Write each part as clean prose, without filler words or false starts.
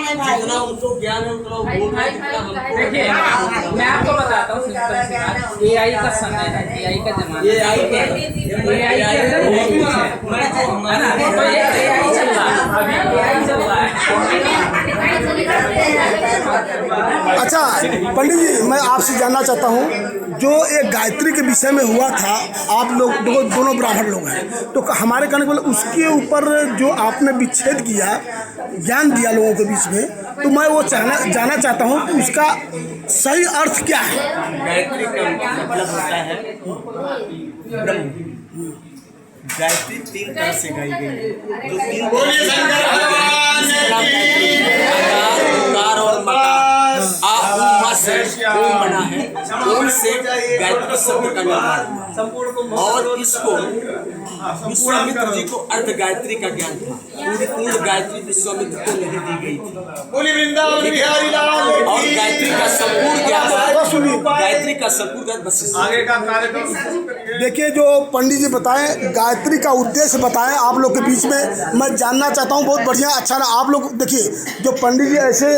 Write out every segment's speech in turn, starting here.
जितना उनको ज्ञान है उतना देखिए मैं आपको बताता हूँ AI का समय है, AI का जमाना है, AI के अंदर बहुत कुछ है ना, तो ये AI चल रहा है, अभी AI चल रहा है। अच्छा पंडित जी, मैं आपसे जानना चाहता हूँ, जो एक गायत्री के विषय में हुआ था, आप लोग दोनों ब्राह्मण लोग हैं, तो हमारे कहने को उसके ऊपर जो आपने विच्छेद किया, ज्ञान दिया लोगों के बीच में, तो मैं वो जानना चाहता हूँ कि उसका सही अर्थ क्या है। गायत्री का मतलब होता है ब्रह्म। गायत्री 3 तरह से गाई गई है, जो 3 और मकार से ओम बना है। ओम से गायत्री शब्द का निर्माण, और इसको विश्वामित्र जी को अर्ध गायत्री का ज्ञान था। पूर्ण गायत्री विश्वामित्र को नहीं दी गई थी, और गायत्री का संपूर्ण ज्ञान, गायत्री का संपूर्ण ज्ञान वशिष्ठ। आगे का कार्यक्रम देखिए, जो पंडित जी बताएं, गायत्री का उद्देश्य बताएं आप लोग के बीच में, मैं जानना चाहता हूं। बहुत बढ़िया, अच्छा ना। आप लोग देखिए, जो पंडित जी ऐसे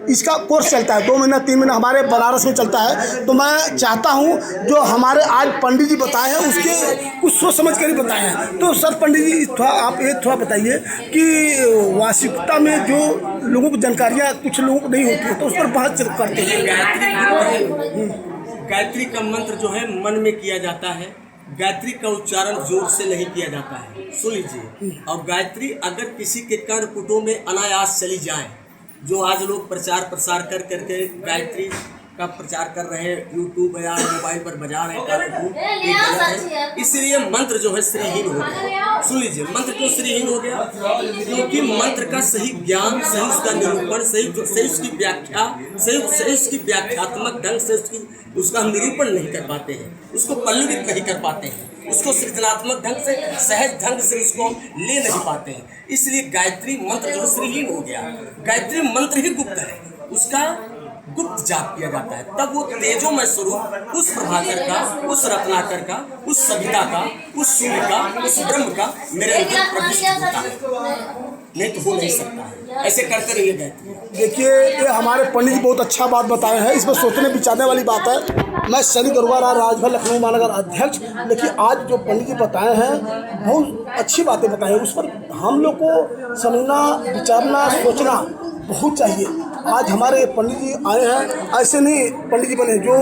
इसका कोर्स चलता है 2 महीना 3 महीना हमारे बनारस में चलता है, तो मैं चाहता हूं जो हमारे आज पंडित जी बताए हैं उसके कुछ सोच समझ कर ही बताए हैं। तो सर पंडित जी थोड़ा आप एक थोड़ा बताइए कि वास्तविकता में जो लोगों को जानकारियाँ कुछ लोगों को नहीं होती है, तो उस पर बहस करते हैं। गायत्री का मंत्र जो है मन में किया जाता है। गायत्री का उच्चारण जोर से नहीं किया जाता है, सुन लीजिए। और गायत्री अगर किसी के कर्णपुटों में अनायास चली जाए, जो आज लोग प्रचार प्रसार कर करके गायत्री का प्रचार कर रहे हैं, यूट्यूब या मोबाइल पर बजा रहे हैं, इसलिए मंत्र जो है श्रीहीन हो गया। सुन लीजिए, मंत्र क्यों श्रीहीन हो गया? क्योंकि मंत्र का सही ज्ञान, सही उसका निरूपण, सही उसकी व्याख्या, सही उसकी व्याख्यात्मक ढंग से उसका निरूपण नहीं कर पाते हैं, उसको पल्लवित नहीं कर पाते हैं, उसको सृजनात्मक ढंग से, सहज ढंग से उसको ले नहीं पाते हैं। इसलिए गायत्री मंत्र जो श्रीहीन हो गया। गायत्री मंत्र ही गुप्त है, उसका गुप्त जाप किया जाता है, तब वो तेजोमय स्वरूप उस प्रभाकर का, उस रत्नाकर का, उस सविता का, उस सूर्य का, उस ब्रह्म का मेरे अंदर प्रविष्ट होता है। नहीं तो हो नहीं सकता है, ऐसे करते रहिए गायत्री। देखिए, ये हमारे पंडित जी बहुत अच्छा बात बताए हैं, इसमें सोचने विचारने वाली बात है। मैं शनि दरबार राजभर लखनऊ महानगर अध्यक्ष, लेकिन आज जो पंडित जी बताए हैं बहुत अच्छी बातें बताई हैं, उस पर हम लोग को समझना, विचारना, सोचना बहुत चाहिए। आज हमारे पंडित जी आए हैं, ऐसे नहीं पंडित जी बने जो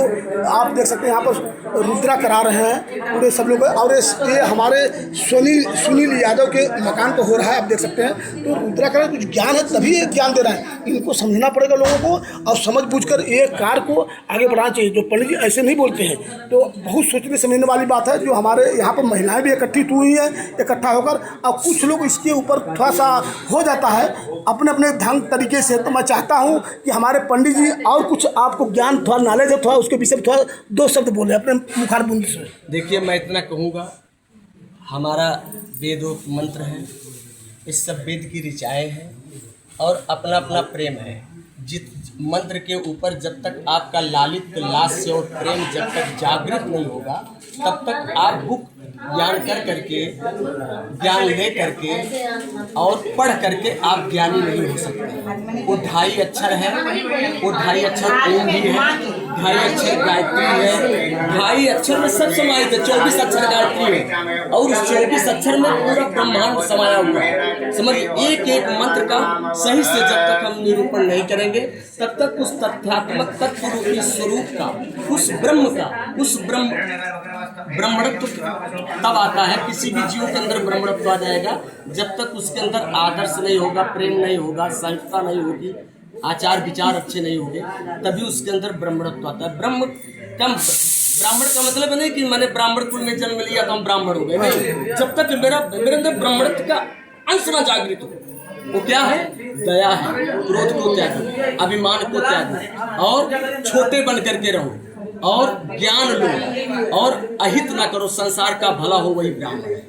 आप देख सकते हैं यहाँ पर रुद्रा करा रहे हैं पूरे सब लोग, और ये हमारे सुनील यादव के मकान पर हो रहा है, आप देख सकते हैं। तो रुद्रा करा कुछ ज्ञान है, तभी ये ज्ञान दे रहा है। इनको समझना पड़ेगा लोगों को, और समझ बूझकर एक कार्य को आगे बढ़ाना चाहिए। जो पंडित जी ऐसे नहीं बोलते हैं, तो बहुत सोचने समझने वाली बात है। जो हमारे यहाँ पर महिलाएँ भी इकट्ठित हुई हैं, इकट्ठा होकर, और कुछ लोग इसके ऊपर थोड़ा सा हो जाता है अपने अपने ढंग तरीके से। तो मैं चाहता हूँ कि हमारे पंडित जी और कुछ आपको ज्ञान, थोड़ा नॉलेज है, थोड़ा उसके विषय में थोड़ा 2 शब्द बोले अपने मुखार बुंद से। देखिए, मैं इतना कहूँगा, हमारा वेदोक्त मंत्र है, इस सब वेद की ऋचाएँ हैं और अपना अपना प्रेम है। जित मंत्र के ऊपर जब तक आपका लालित्य, लास्य और प्रेम जब तक जागृत नहीं होगा, तब तक आप बुक ज्ञान कर करके, ज्ञान ले करके और पढ़ करके आप ज्ञानी नहीं हो सकते। वो 2.5 अक्षर है, वो 2.5 अक्षर ओम भी है, 2.5 अक्षर गायत्री है, 2.5 अक्षर में सब समाहित है, 24 अक्षर गायत्री है, और उस 24 अक्षर में पूरा ब्रह्मांड समाया हुआ है। समझिए, एक एक मंत्र का सही से जब तक हम निरूपण नहीं करेंगे, तब तक उस तथ्यात्मक तत्व रूपी स्वरूप का, उस ब्रह्म का, उस ब्रह्मणत्व तब आता है। किसी भी जीव के अंदर ब्रह्मणत्व आ जाएगा जब तक उसके अंदर आदर्श नहीं होगा, प्रेम नहीं होगा, संहिता नहीं होगी, आचार विचार अच्छे नहीं होंगे, तभी उसके अंदर ब्राह्मणत्व आता है। ब्राह्मण का मतलब नहीं कि मैंने ब्राह्मण कुल में जन्म लिया तो हम ब्राह्मण हो गए, नहीं। जब तक मेरे अंदर ब्राह्मणत्व का अंश न जागृत हो, वो क्या है? दया है, क्रोध को त्यागो, अभिमान को त्यागो, और छोटे बन करके रहो, और ज्ञान लो, और अहित ना करो, संसार का भला हो, वही ब्राह्मण है।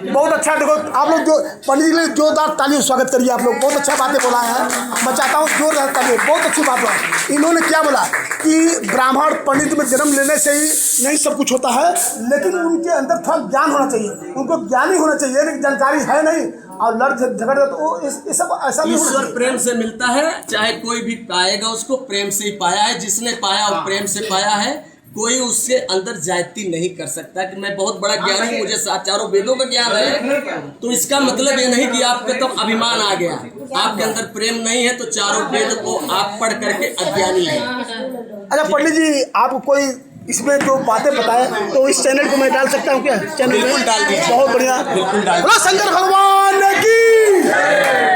बहुत अच्छा। देखो आप लोग जो पंडित जी ने जोरदार तालियों स्वागत करिए। आप लोग बहुत अच्छा बातें बोला है, मैं चाहता हूँ जोरदार तालियों। बहुत अच्छी बात है। इन्होंने क्या बोला कि ब्राह्मण पंडित में जन्म लेने से ही नहीं सब कुछ होता है, लेकिन उनके अंदर थोड़ा ज्ञान होना चाहिए, उनको ज्ञानी होना चाहिए। लेकिन जानकारी है नहीं, और लड़ झगड़ जाए तो ये सब ऐसा नहीं होना ईश्वर चाहिए। प्रेम से मिलता है, चाहे कोई भी पाएगा उसको प्रेम से ही पाया है। जिसने पाया वो प्रेम से पाया है। कोई उसके अंदर जाति नहीं कर सकता कि मैं बहुत बड़ा ज्ञानी हूं, मुझे चारों वेदों का ज्ञान है। तो इसका मतलब ये नहीं कि आपके तब अभिमान आ गया, आपके अंदर प्रेम नहीं है तो चारों वेद को आप पढ़ करके अज्ञानी है। अच्छा पंडित जी, आप कोई इसमें जो बातें बताए तो इस चैनल को मैं डाल सकता हूँ क्या? चैनल बिल्कुल डाल दीजिए। बहुत बढ़िया। बिल्कुल डाल बोलो शंकर भगवान की,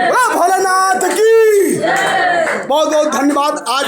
बोलो भोलेनाथ की। बहुत बहुत धन्यवाद। आज